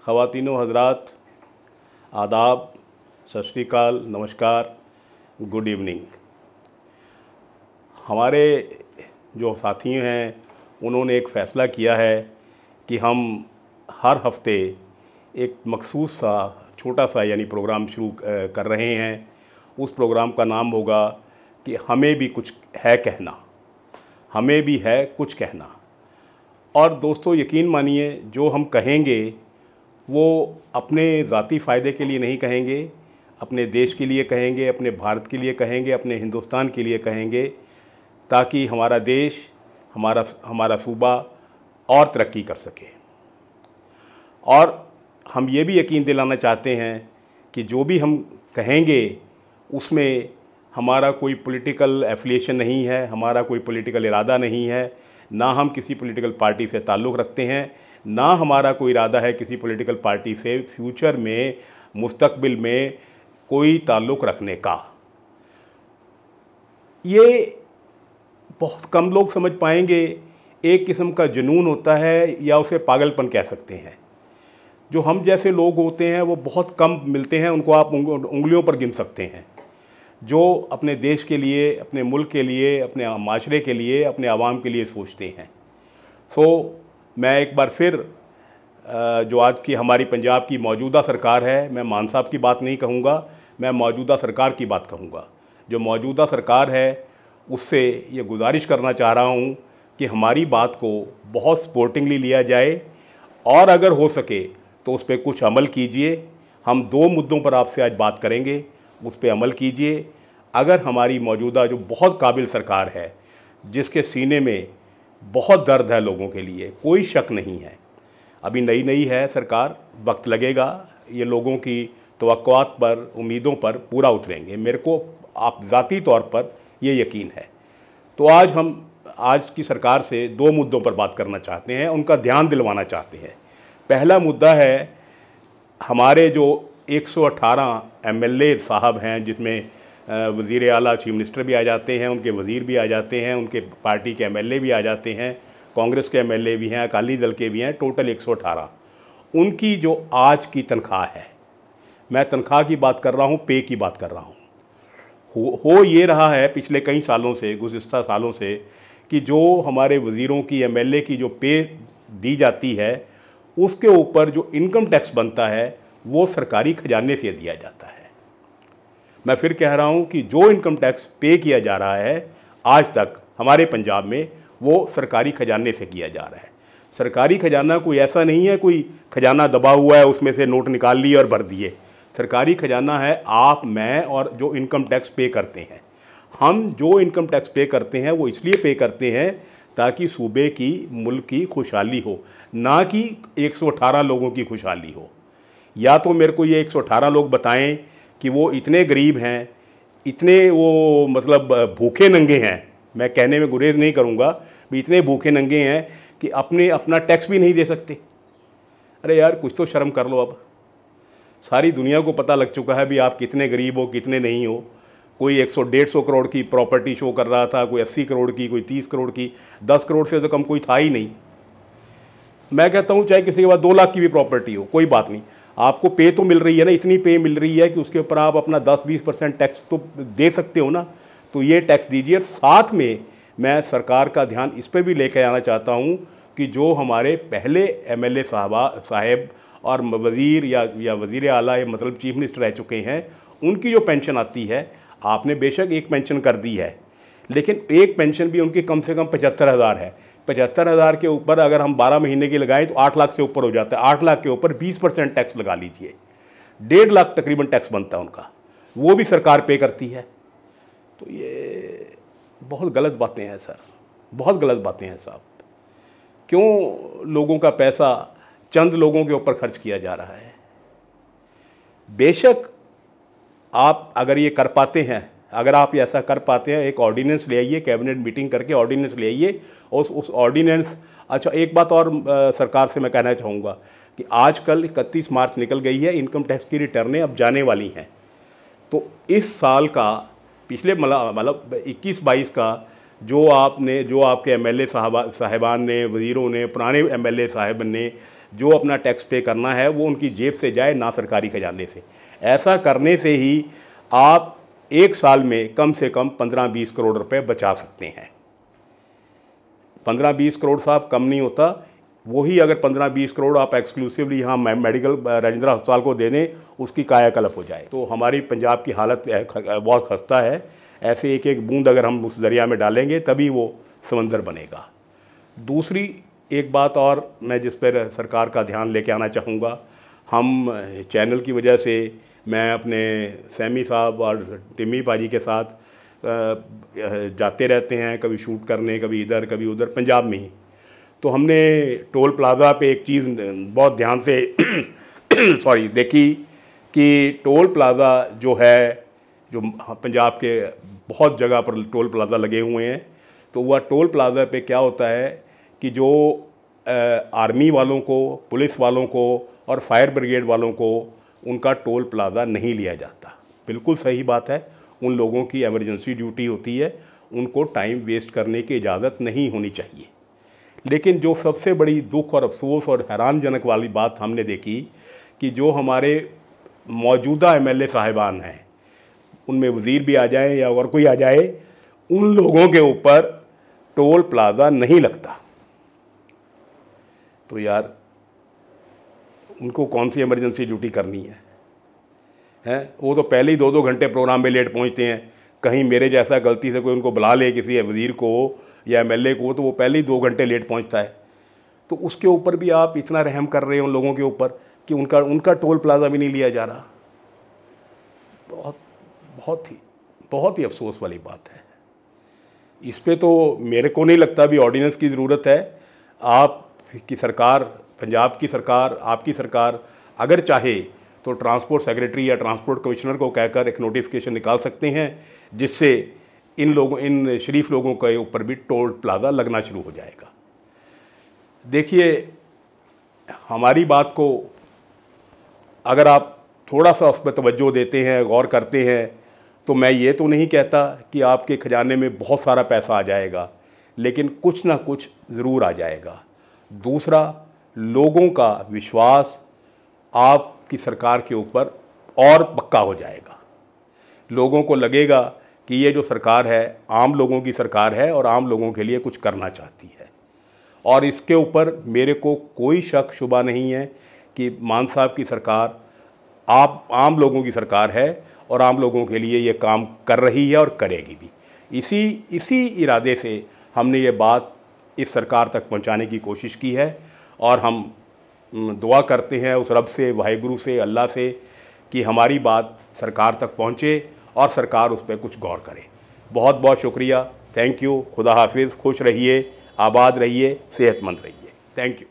ख़वातीनो हज़रात, आदाब, सत श्री अकाल, नमस्कार, गुड इवनिंग। हमारे जो साथी हैं उन्होंने एक फ़ैसला किया है कि हम हर हफ्ते एक मखसूस सा छोटा सा यानी प्रोग्राम शुरू कर रहे हैं। उस प्रोग्राम का नाम होगा कि हमें भी कुछ है कहना, हमें भी है कुछ कहना। और दोस्तों यकीन मानिए, जो हम कहेंगे वो अपने ज़ाती फ़ायदे के लिए नहीं कहेंगे, अपने देश के लिए कहेंगे, अपने भारत के लिए कहेंगे, अपने हिंदुस्तान के लिए कहेंगे, ताकि हमारा देश, हमारा सूबा और तरक्की कर सके। और हम ये भी यकीन दिलाना चाहते हैं कि जो भी हम कहेंगे उसमें हमारा कोई पॉलिटिकल एफिलिएशन नहीं है, हमारा कोई पॉलिटिकल इरादा नहीं है, ना हम किसी पॉलिटिकल पार्टी से ताल्लुक़ रखते हैं, ना हमारा कोई इरादा है किसी पॉलिटिकल पार्टी से फ्यूचर में, मुस्तकबिल में कोई ताल्लुक़ रखने का। ये बहुत कम लोग समझ पाएंगे। एक किस्म का जुनून होता है या उसे पागलपन कह सकते हैं। जो हम जैसे लोग होते हैं वो बहुत कम मिलते हैं, उनको आप उंगलियों पर गिन सकते हैं, जो अपने देश के लिए, अपने मुल्क के लिए, अपने माशरे के लिए, अपने आवाम के लिए सोचते हैं। मैं एक बार फिर जो आज की हमारी पंजाब की मौजूदा सरकार है, मैं मान साहब की बात नहीं कहूँगा, मैं मौजूदा सरकार की बात कहूँगा। जो मौजूदा सरकार है उससे ये गुजारिश करना चाह रहा हूँ कि हमारी बात को बहुत स्पोर्टिंगली लिया जाए और अगर हो सके तो उस पर कुछ अमल कीजिए। हम 2 मुद्दों पर आपसे आज बात करेंगे, उस पर अमल कीजिए। अगर हमारी मौजूदा जो बहुत काबिल सरकार है, जिसके सीने में बहुत दर्द है लोगों के लिए, कोई शक नहीं है, अभी नई नई है सरकार, वक्त लगेगा, ये लोगों की तवक्कुआत पर, उम्मीदों पर पूरा उतरेंगे। मेरे को आप ज़ाती तौर पर ये यकीन है। तो आज हम आज की सरकार से 2 मुद्दों पर बात करना चाहते हैं, उनका ध्यान दिलवाना चाहते हैं। पहला मुद्दा है हमारे जो 118 एमएलए साहब हैं, जिसमें वज़ीर आला, चीफ मिनिस्टर भी आ जाते हैं, उनके वज़ीर भी आ जाते हैं, उनके पार्टी के एमएलए भी आ जाते हैं, कांग्रेस के एमएलए भी हैं, अकाली दल के भी हैं, टोटल 118। उनकी जो आज की तनख्वाह है, मैं तनख्वाह की बात कर रहा हूँ, पे की बात कर रहा हूँ, हो ये रहा है पिछले कई सालों से, गुज़िश्ता सालों से, कि जो हमारे वज़ीरों की, एमएलए की जो पे दी जाती है, उसके ऊपर जो इनकम टैक्स बनता है वो सरकारी खजाने से दिया जाता है। मैं फिर कह रहा हूँ कि जो इनकम टैक्स पे किया जा रहा है आज तक हमारे पंजाब में, वो सरकारी खजाने से किया जा रहा है। सरकारी खजाना कोई ऐसा नहीं है कोई खजाना दबा हुआ है उसमें से नोट निकाल लिए और भर दिए। सरकारी खजाना है आप, मैं और जो इनकम टैक्स पे करते हैं। हम जो इनकम टैक्स पे करते हैं वो इसलिए पे करते हैं ताकि सूबे की, मुल्क की खुशहाली हो, ना कि 118 लोगों की खुशहाली हो। या तो मेरे को ये 118 लोग बताएं कि वो इतने गरीब हैं, इतने वो मतलब भूखे नंगे हैं, मैं कहने में गुरेज नहीं करूँगा, भी इतने भूखे नंगे हैं कि अपना टैक्स भी नहीं दे सकते। अरे यार, कुछ तो शर्म कर लो। अब सारी दुनिया को पता लग चुका है भी आप कितने गरीब हो, कितने नहीं हो। कोई 100-150 करोड़ की प्रॉपर्टी शो कर रहा था, कोई 80 करोड़ की, कोई 30 करोड़ की, 10 करोड़ से तो कम कोई था ही नहीं। मैं कहता हूँ चाहे किसी के पास 2 लाख की भी प्रॉपर्टी हो, कोई बात नहीं, आपको पे तो मिल रही है ना, इतनी पे मिल रही है कि उसके ऊपर आप अपना 10-20% टैक्स तो दे सकते हो ना। तो ये टैक्स दीजिए। साथ में मैं सरकार का ध्यान इस पर भी लेकर आना चाहता हूँ कि जो हमारे पहले एमएलए साहब और वज़ीर या वज़ीर आला, मतलब चीफ मिनिस्टर रह चुके हैं, उनकी जो पेंशन आती है, आपने बेशक एक पेंशन कर दी है, लेकिन एक पेंशन भी उनकी कम से कम 75,000 है। 75,000 के ऊपर अगर हम 12 महीने की लगाएं तो 8 लाख से ऊपर हो जाता है। 8 लाख के ऊपर 20% टैक्स लगा लीजिए, 1.5 लाख तकरीबन टैक्स बनता है उनका, वो भी सरकार पे करती है। तो ये बहुत गलत बातें हैं सर, बहुत गलत बातें हैं साहब। क्यों लोगों का पैसा चंद लोगों के ऊपर खर्च किया जा रहा है? बेशक आप अगर ये कर पाते हैं, अगर आप ऐसा कर पाते हैं, एक ऑर्डिनेंस ले आइए, कैबिनेट मीटिंग करके ऑर्डिनेंस ले आइए, और उस ऑर्डिनेंस। अच्छा, एक बात और सरकार से मैं कहना चाहूँगा कि आजकल 31 मार्च निकल गई है, इनकम टैक्स की रिटर्नें अब जाने वाली हैं। तो इस साल का, पिछले मतलब 21-22 का जो आपके एमएलए साहिबान ने, वज़ीरों ने, पुराने एमएलए साहिब ने जो अपना टैक्स पे करना है वो उनकी जेब से जाए, ना सरकारी खजाने से। ऐसा करने से ही आप एक साल में कम से कम 15-20 करोड़ रुपए बचा सकते हैं। 15-20 करोड़ साहब कम नहीं होता। वही अगर 15-20 करोड़ आप एक्सक्लूसिवली यहाँ मेडिकल राजेंद्र अस्पताल को दे दें, उसकी कायाकल्प हो जाए। तो हमारी पंजाब की हालत बहुत खस्ता है। ऐसे एक एक बूंद अगर हम उस दरिया में डालेंगे तभी वो समंदर बनेगा। दूसरी एक बात और मैं जिस पर सरकार का ध्यान लेके आना चाहूँगा, हम चैनल की वजह से मैं अपने सैमी साहब और टिम्मी पाजी के साथ जाते रहते हैं, कभी शूट करने, कभी इधर कभी उधर, पंजाब में ही। तो हमने टोल प्लाज़ा पे एक चीज़ बहुत ध्यान से सॉरी देखी कि टोल प्लाज़ा जो है, जो पंजाब के बहुत जगह पर टोल प्लाज़ा लगे हुए हैं, तो वह टोल प्लाज़ा पे क्या होता है कि जो आर्मी वालों को, पुलिस वालों को और फायर ब्रिगेड वालों को उनका टोल प्लाज़ा नहीं लिया जाता। बिल्कुल सही बात है, उन लोगों की इमरजेंसी ड्यूटी होती है, उनको टाइम वेस्ट करने की इजाज़त नहीं होनी चाहिए। लेकिन जो सबसे बड़ी दुख और अफसोस और हैरानजनक वाली बात हमने देखी कि जो हमारे मौजूदा एमएलए साहिबान हैं, उनमें वज़ीर भी आ जाए या और कोई आ जाए, उन लोगों के ऊपर टोल प्लाज़ा नहीं लगता। तो यार उनको कौन सी इमरजेंसी ड्यूटी करनी है? वो तो पहले ही 2-2 घंटे प्रोग्राम में लेट पहुंचते हैं। कहीं मेरे जैसा गलती से कोई उनको बुला ले, किसी वज़ीर को या एमएलए को, तो वो पहले ही 2 घंटे लेट पहुंचता है। तो उसके ऊपर भी आप इतना रहम कर रहे हैं उन लोगों के ऊपर कि उनका टोल प्लाज़ा भी नहीं लिया जा रहा। बहुत ही अफसोस वाली बात है। इस पे तो मेरे को नहीं लगता भी ऑर्डिनेंस की ज़रूरत है। आपकी सरकार, पंजाब की सरकार, आपकी सरकार अगर चाहे तो ट्रांसपोर्ट सेक्रेटरी या ट्रांसपोर्ट कमिश्नर को कहकर एक नोटिफिकेशन निकाल सकते हैं, जिससे इन शरीफ लोगों के ऊपर भी टोल प्लाज़ा लगना शुरू हो जाएगा। देखिए, हमारी बात को अगर आप थोड़ा सा उस पर तवज्जो देते हैं, गौर करते हैं, तो मैं ये तो नहीं कहता कि आपके खजाने में बहुत सारा पैसा आ जाएगा, लेकिन कुछ ना कुछ ज़रूर आ जाएगा। दूसरा, लोगों का विश्वास आपकी सरकार के ऊपर और पक्का हो जाएगा। लोगों को लगेगा कि ये जो सरकार है आम लोगों की सरकार है और आम लोगों के लिए कुछ करना चाहती है। और इसके ऊपर मेरे को कोई शक शुबा नहीं है कि मान साहब की सरकार आप आम लोगों की सरकार है और आम लोगों के लिए ये काम कर रही है और करेगी भी। इसी इरादे से हमने ये बात इस सरकार तक पहुंचाने की कोशिश की है और हम दुआ करते हैं उस रब से, वाहिगुरु से, अल्लाह से कि हमारी बात सरकार तक पहुंचे और सरकार उस पर कुछ गौर करे। बहुत बहुत शुक्रिया। Thank you. खुदा हाफिज़। खुश रहिए, आबाद रहिए, सेहतमंद रहिए। Thank you.